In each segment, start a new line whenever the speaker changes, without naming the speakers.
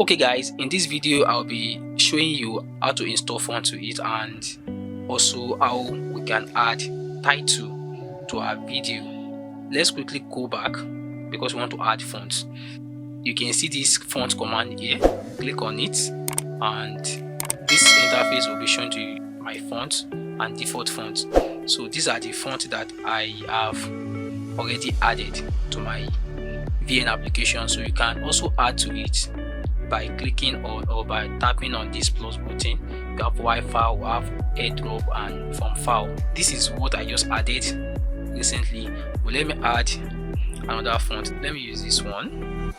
Okay guys, in this video I'll be showing you how to install font to it and also how we can add title to our video. Let's quickly go back because we want to add fonts. You can see this font command here. Click on it and this interface will be shown to you my font and default font. So these are the fonts that I have already added to my VN application. So you can also add to it by clicking on or by tapping on this plus button. You have Wi-Fi, we have AirDrop and from file. This is what I just added recently. But let me add another font. Let me use this one.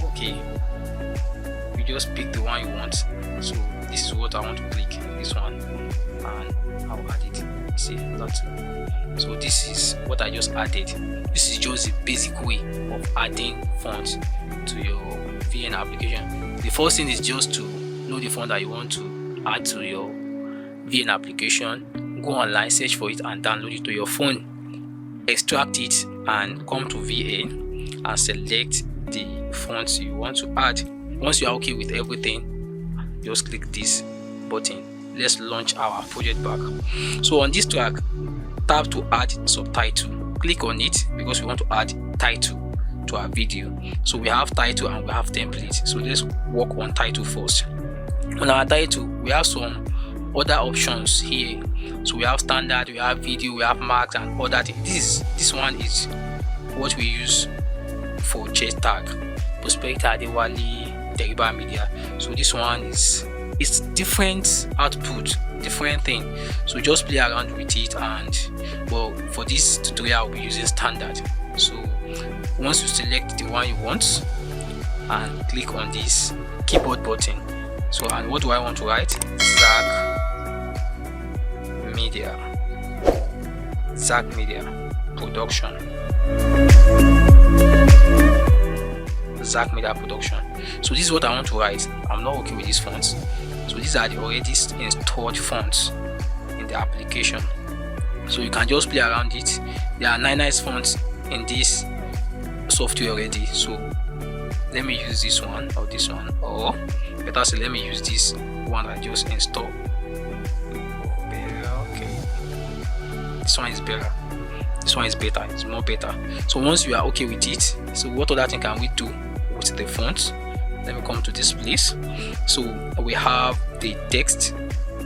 Okay, you just pick the one you want. So this is what I want to click, this one, and I'll add it. See that. So this is what I just added. This is just the basic way of adding fonts to your VN application. The first thing is just to know the font that you want to add to your VN application. Go online, search for it and download it to your phone. Extract it and come to VN and select the fonts you want to add. Once you are okay with everything, just click this button. Let's launch our project back. So on this track, tap to add subtitle. Click on it because we want to add title to our video. So we have title and we have template. So let's work on title first. On our title, we have some other options here. So we have standard, we have video, we have marks and other things. This one is what we use for chest tag, Prospector, Adewale, Teriba Media. So this one is different output, different thing. So just play around with it, and well, for this tutorial I'll be using standard. So once you select the one you want and click on this keyboard button. So and what do I want to write? Zach Media Production. Zach Media Production. So this is what I want to write. I'm not working with these fonts. So these are the already installed fonts in the application. So you can just play around it. There are nice fonts in this software already. So let me use this one or this one, or better say let me use this one I just installed. Okay, this one is better. This one is better. It's more better. So once you are okay with it, so what other thing can we do with the fonts? Let me come to this place. So we have the text.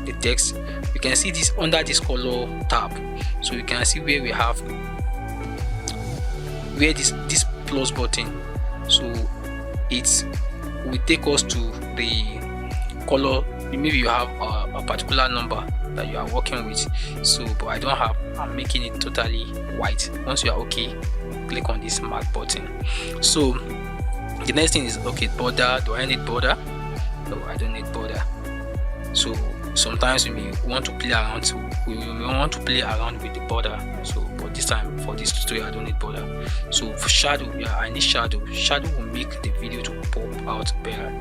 You can see this under this color tab. So you can see where we have where this plus button. So it will take us to the color. Maybe you have a particular number that you are working with. So but I don't have. I'm making it totally white. Once you are okay, click on this mark button. So the next thing is, okay, border. Do I need border? No, I don't need border. So sometimes we may want to play around. We want to play around with the border. So but this time for this tutorial I don't need border. So for shadow, yeah, I need shadow. Shadow will make the video to pop out better.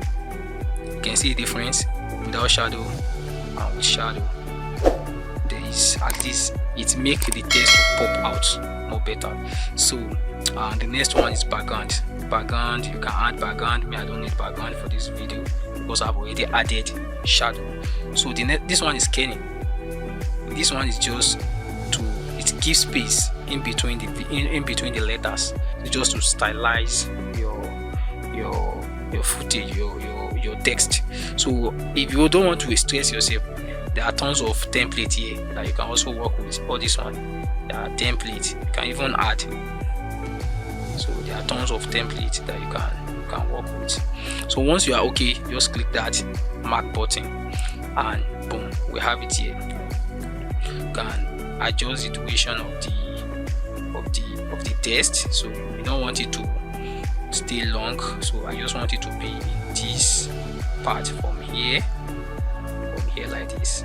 You can see the difference without shadow and with shadow. There is at least it makes the text to pop out more better. So the next one is background. Background, you can add background. Me, I don't need background for this video because I've already added shadow. So this one is kerning. This one is just it gives space in between the letters. It's just to stylize your footage, your text. So if you don't want to stress yourself, there are tons of templates here that you can also work with. All this one, there are templates. You can even add. So there are tons of templates that you can work with. So once you are okay, just click that mark button and boom, we have it here. You can adjust the duration of the text. So you don't want it to stay long. So I just want it to be in this part from here like this.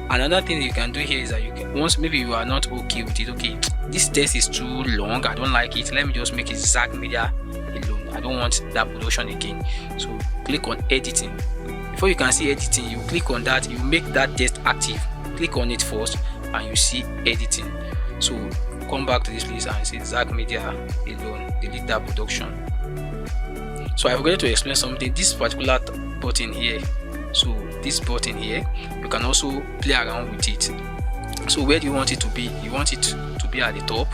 Another thing you can do here is that you can, once maybe you are not okay with it, okay, this text is too long, I don't like it, let me just make it Zach Media alone. I don't want that production again. So click on editing. Before you can see editing, you click on that, you make that text active. Click on it first and you see editing. So come back to this place and say Zack Media alone, delete that production. So I forgot to explain something. This particular button here, so this button here, you can also play around with it. So where do you want it to be? You want it to be at the top,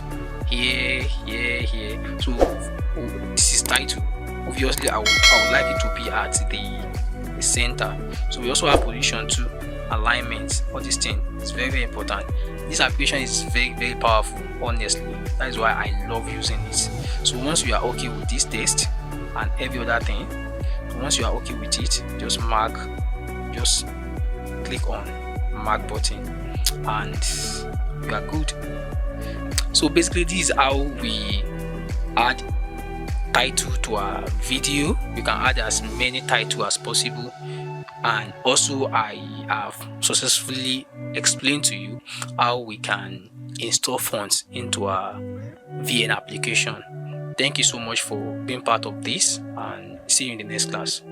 here. So this is title. Obviously I would like it to be at the center. So we also have position 2, alignment. All this thing is very important. This application is very powerful, honestly. That is why I love using it. So once you are okay with this text and every other thing, once you are okay with it, just click on mark button and you are good. So basically this is how we add title to our video. You can add as many titles as possible, and also I have successfully explained to you how we can install fonts into our VN application. Thank you so much for being part of this, and see you in the next class.